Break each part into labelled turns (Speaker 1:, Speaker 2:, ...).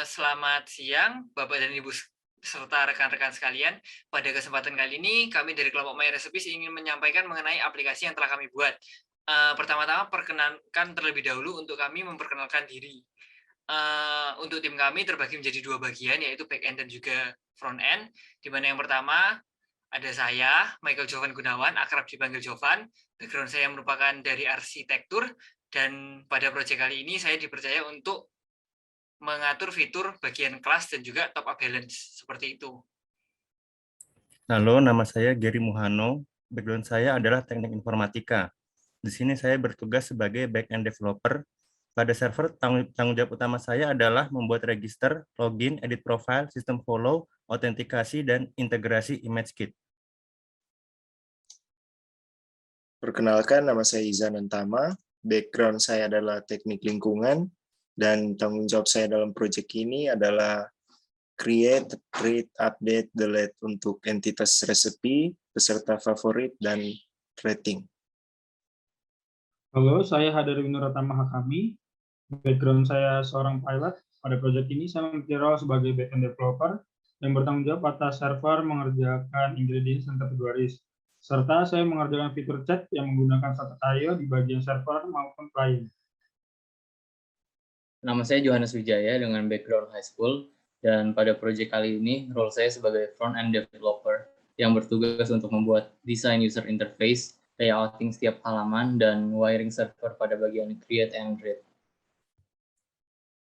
Speaker 1: Selamat siang, Bapak dan Ibu serta rekan-rekan sekalian. Pada kesempatan kali ini, kami dari kelompok My Recipes ingin menyampaikan mengenai aplikasi yang telah kami buat. Pertama-tama, perkenalkan terlebih dahulu untuk kami memperkenalkan diri. Untuk tim kami terbagi menjadi dua bagian, yaitu back end dan juga front end. Di mana yang pertama ada saya, Michael Jovan Gunawan, akrab dipanggil Jovan. Background saya merupakan dari arsitektur, dan pada proyek kali ini saya dipercaya untuk mengatur fitur bagian kelas dan juga top up balance, seperti itu.
Speaker 2: Halo, nama saya Gary Muhano. Background saya adalah teknik informatika. Di sini saya bertugas sebagai back-end developer. Pada server, tanggung jawab utama saya adalah membuat register, login, edit profile, sistem follow, autentikasi, dan integrasi image kit.
Speaker 3: Perkenalkan, nama saya Izan Antama. Background saya adalah teknik lingkungan, dan tanggung jawab saya dalam proyek ini adalah create, read, update, delete untuk entitas resepi, peserta favorit, dan rating.
Speaker 4: Halo, saya Hadar Winuratama Hakami. Background saya seorang pilot. Pada proyek ini saya memiliki role sebagai backend developer yang bertanggung jawab atas server mengerjakan ingredients dan kategoris. Serta saya mengerjakan fitur chat yang menggunakan status IO di bagian server maupun client.
Speaker 5: Nama saya Johannes Wijaya dengan background high school, dan pada proyek kali ini role saya sebagai front-end developer yang bertugas untuk membuat desain user interface, layouting setiap halaman, dan wiring server pada bagian create and read.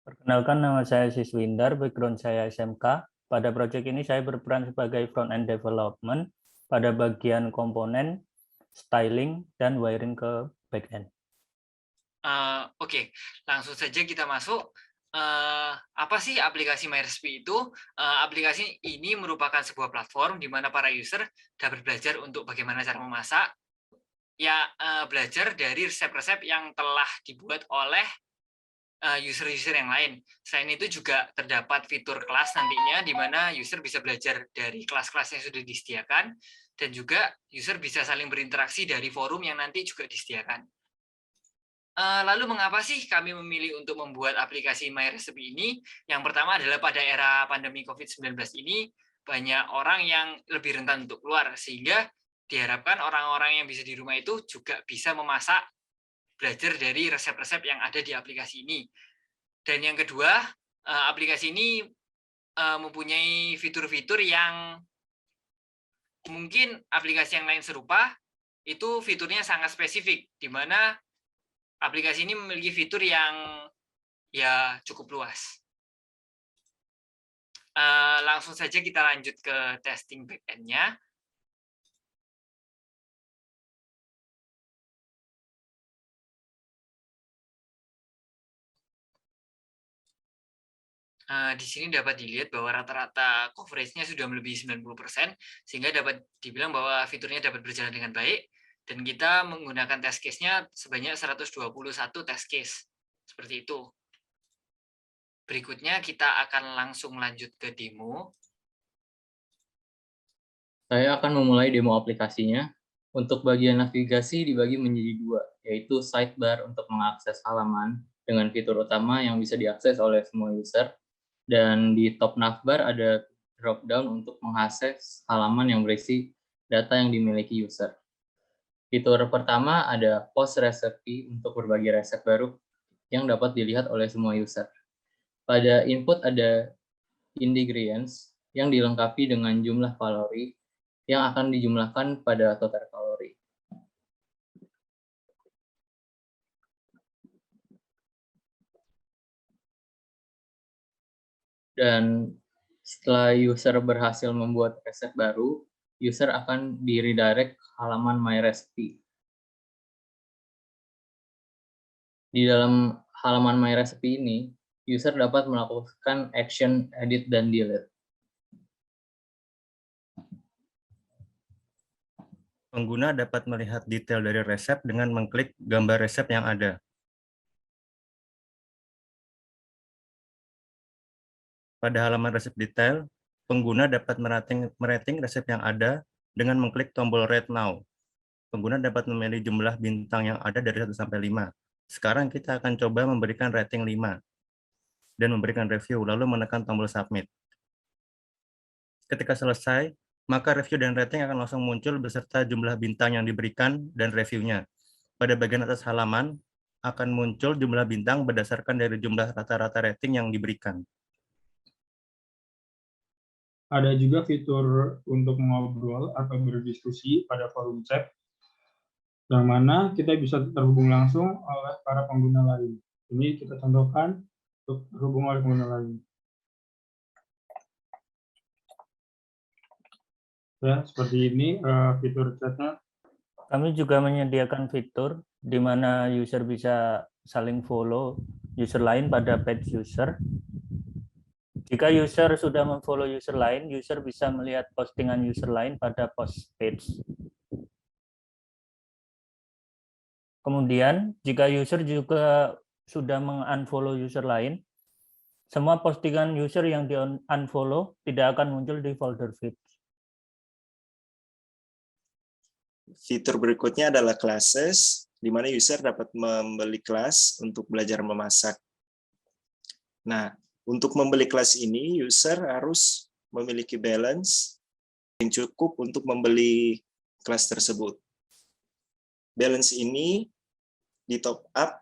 Speaker 6: Perkenalkan, nama saya Siswindar, background saya SMK. Pada proyek ini saya berperan sebagai front-end development pada bagian komponen, styling, dan wiring ke back-end.
Speaker 1: Oke, langsung saja kita masuk. Apa sih aplikasi MyRecipe itu? Aplikasi ini merupakan sebuah platform di mana para user dapat belajar untuk bagaimana cara memasak, belajar dari resep-resep yang telah dibuat oleh user-user yang lain. Selain itu juga terdapat fitur kelas nantinya, di mana user bisa belajar dari kelas-kelas yang sudah disediakan, dan juga user bisa saling berinteraksi dari forum yang nanti juga disediakan. Lalu mengapa sih kami memilih untuk membuat aplikasi MyRecipe ini? Yang pertama adalah pada era pandemi COVID-19 ini, banyak orang yang lebih rentan untuk keluar, sehingga diharapkan orang-orang yang bisa di rumah itu juga bisa memasak, belajar dari resep-resep yang ada di aplikasi ini. Dan yang kedua, aplikasi ini mempunyai fitur-fitur yang mungkin aplikasi yang lain serupa, itu fiturnya sangat spesifik, di mana aplikasi ini memiliki fitur yang cukup luas. Langsung saja kita lanjut ke testing backend-nya. Di sini dapat dilihat bahwa rata-rata coverage-nya sudah melebihi 90%, sehingga dapat dibilang bahwa fiturnya dapat berjalan dengan baik. Dan kita menggunakan test case-nya sebanyak 121 test case. Seperti itu. Berikutnya kita akan langsung lanjut ke demo.
Speaker 5: Saya akan memulai demo aplikasinya. Untuk bagian navigasi dibagi menjadi dua, yaitu sidebar untuk mengakses halaman dengan fitur utama yang bisa diakses oleh semua user, dan di top navbar ada drop-down untuk mengakses halaman yang berisi data yang dimiliki user. Fitur pertama ada post recipe untuk berbagi resep baru yang dapat dilihat oleh semua user. Pada input ada ingredients yang dilengkapi dengan jumlah kalori yang akan dijumlahkan pada total kalori. Dan setelah user berhasil membuat resep baru, user akan di-redirect halaman MyRecipe. Di dalam halaman MyRecipe ini, user dapat melakukan action edit dan delete.
Speaker 2: Pengguna dapat melihat detail dari resep dengan mengklik gambar resep yang ada. Pada halaman resep detail, pengguna dapat merating resep yang ada dengan mengklik tombol Rate Now. Pengguna dapat memilih jumlah bintang yang ada dari 1 sampai 5. Sekarang kita akan coba memberikan rating 5. dan memberikan review, lalu menekan tombol submit. Ketika selesai, maka review dan rating akan langsung muncul beserta jumlah bintang yang diberikan dan reviewnya. Pada bagian atas halaman akan muncul jumlah bintang berdasarkan dari jumlah rata-rata rating yang diberikan.
Speaker 4: Ada juga fitur untuk ngobrol atau berdiskusi pada forum chat, yang mana kita bisa terhubung langsung oleh para pengguna lain. Ini kita contohkan untuk terhubung oleh pengguna lain. Ya, seperti ini fitur chatnya.
Speaker 6: Kami juga menyediakan fitur di mana user bisa saling follow user lain pada page user. Jika user sudah memfollow user lain, user bisa melihat postingan user lain pada post page. Kemudian, jika user juga sudah meng-unfollow user lain, semua postingan user yang di-unfollow tidak akan muncul di folder feed.
Speaker 3: Fitur berikutnya adalah classes, di mana user dapat membeli kelas untuk belajar memasak. Nah, untuk membeli kelas ini, user harus memiliki balance yang cukup untuk membeli kelas tersebut. Balance ini di top up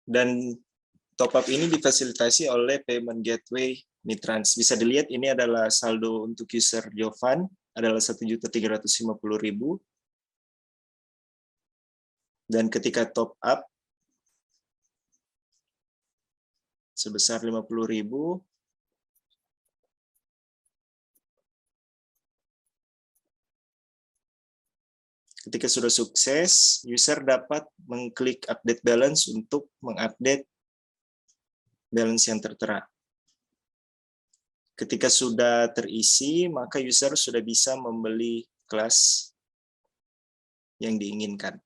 Speaker 3: dan top up ini difasilitasi oleh payment gateway Mitrans. Bisa dilihat ini adalah saldo untuk user Jovan adalah 1.350.000, dan ketika top up sebesar 50.000, ketika sudah sukses, user dapat mengklik update balance untuk mengupdate balance yang tertera. Ketika sudah terisi, maka user sudah bisa membeli kelas yang diinginkan.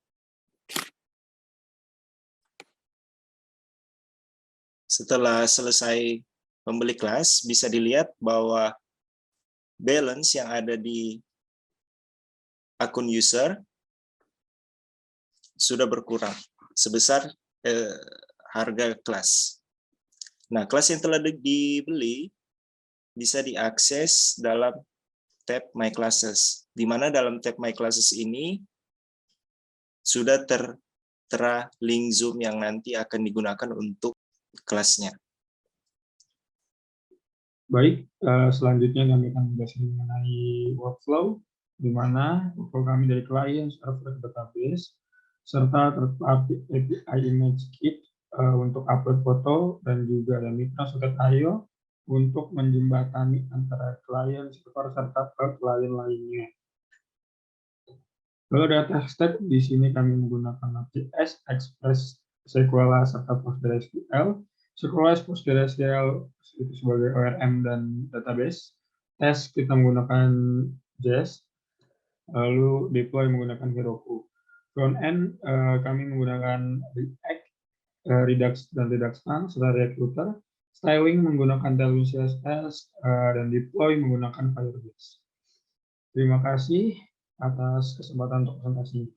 Speaker 3: Setelah selesai membeli kelas, bisa dilihat bahwa balance yang ada di akun user sudah berkurang sebesar harga kelas. Nah, kelas yang telah dibeli bisa diakses dalam tab My Classes, di mana dalam tab My Classes ini sudah tertera link Zoom yang nanti akan digunakan untuk kelasnya.
Speaker 4: Baik, selanjutnya kami akan menjelaskan mengenai workflow, di mana workflow kami dari client, server, database, serta third-party API image kit untuk upload foto, dan juga ada Mitra.io untuk menjembatani antara klien, server, serta klien lainnya. Lalu ada test step, di sini kami menggunakan Node.js, Express, SQL, serta PostgreSQL. SQL, PostgreSQL itu sebagai ORM dan database. Tes kita menggunakan JS, lalu deploy menggunakan Heroku. Front end kami menggunakan React, Redux dan Reduxan serta React Router. Styling menggunakan Tailwind CSS dan deploy menggunakan Firebase. Terima kasih atas kesempatan untuk presentasi.